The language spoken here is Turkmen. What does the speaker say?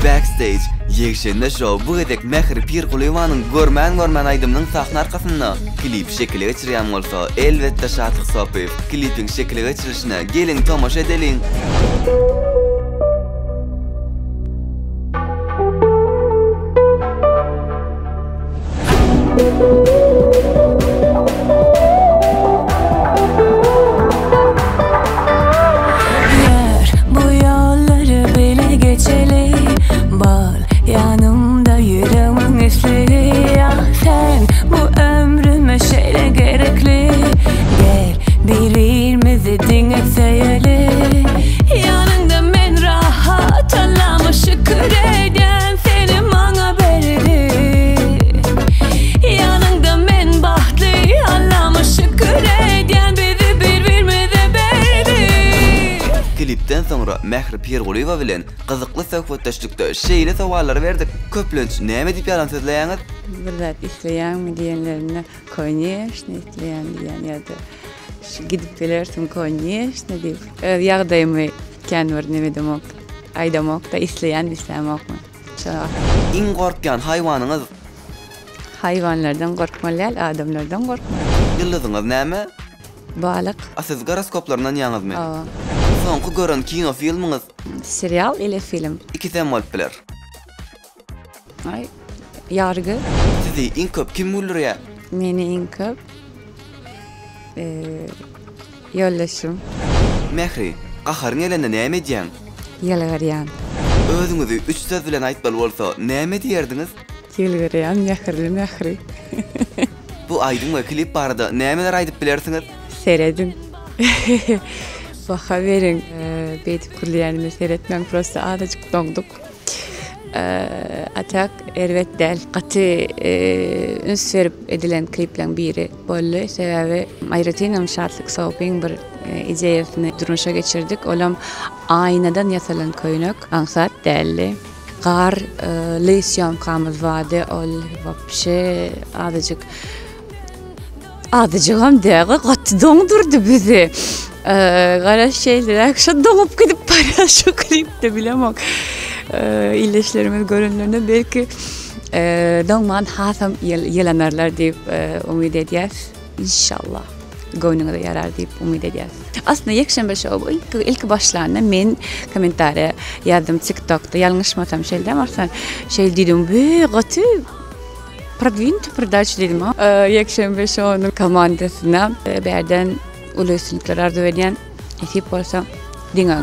Backstage. Yekşende show bu edek Mehri Pirkulivanyň görmän aýdymyň sahna arkasynda klip şekli geçirýän bolsa, elbetde şatlyk sopyp, klipiň şekli geçirilişine gelin tomaşa edeliň. Yanımda yüreğimin üstü ya sen bu ömrüme şeyle gerekli. Gel birbirimizi dinle söyle. Yanında men rahat Allah'ıma şükür eden seni bana verdi. Yanında men bahtlı Allah'ıma şükür eden bizi birbirimize verdi. Klipten sonra Mehri Pirkuliva bilen gyzykly söhbetdeşlikde şeýle sowallar berdik. Köplenç näme diýip ýalan sözleýäňiz? Bir zat isleýänmi diýenlerine konyeşne isleýän diýen ýa-da gidip bilersin konyeşne diýip ýagdaýymy kenwer näme demek aýdamak da isleýän islemokmy. Iň gorkýan haýwanyňyz? Haýwanlardan gorkmaly, adamlardan gorkmaly. Ýyldyzyňyz näme? Balyk. Siz goroskoplaryndan ýaňyzmy? Soňky gören kino filmiňiz? Serial ile film. Ikisem bolup biler. Ay, Yargı. Sizi iň köp kim güldürýär? Meni iň köp ýoldaşym. Mehri, gaharyň elinde näme diýäň? Ýalgarýan. Özüňizi 3 söz bilen aýtmaly bolsa, näme diýerdiňiz? Ýalgarýan, Mehri. Bu aýdym we klip barada nämeler aýdyp bilersiňiz? Seredin. Baha verin. Beýtip kurlaýanymy seretmäň prosta adaçyk doňduk. Atak erwet del gaty üns berip edilen klipleň biri boldy. Sebäbi aýratynam şatlyk sowping bir ideýasyny durmuşa geçirdik. Olam aýnadan ýasalan köýnek, aňsat dälli. Gar lysyam kamyz wady ol wapşe adyjygam däge gaty doňdurdy bizi. Garaş şeyler, şu doňup gidip barýar şu klipde bilemok. İlleşlerimiz görünüründe belki doňman hasam ýelenarlar diýip umyt edýäs. İnşallah göwnüňe ýarar diýip umyt edýäs. Aslında yekşembe şow ilk başlarynda men kommentarya ýazdım TikTokda, ýalňyşmasam şeýle barsan şeýle diýdim, gaty продвинутый передача dedim ha. Yekşembe şowunyň komandasyna berden uluslar arzu edýän ekip bolsa diňe.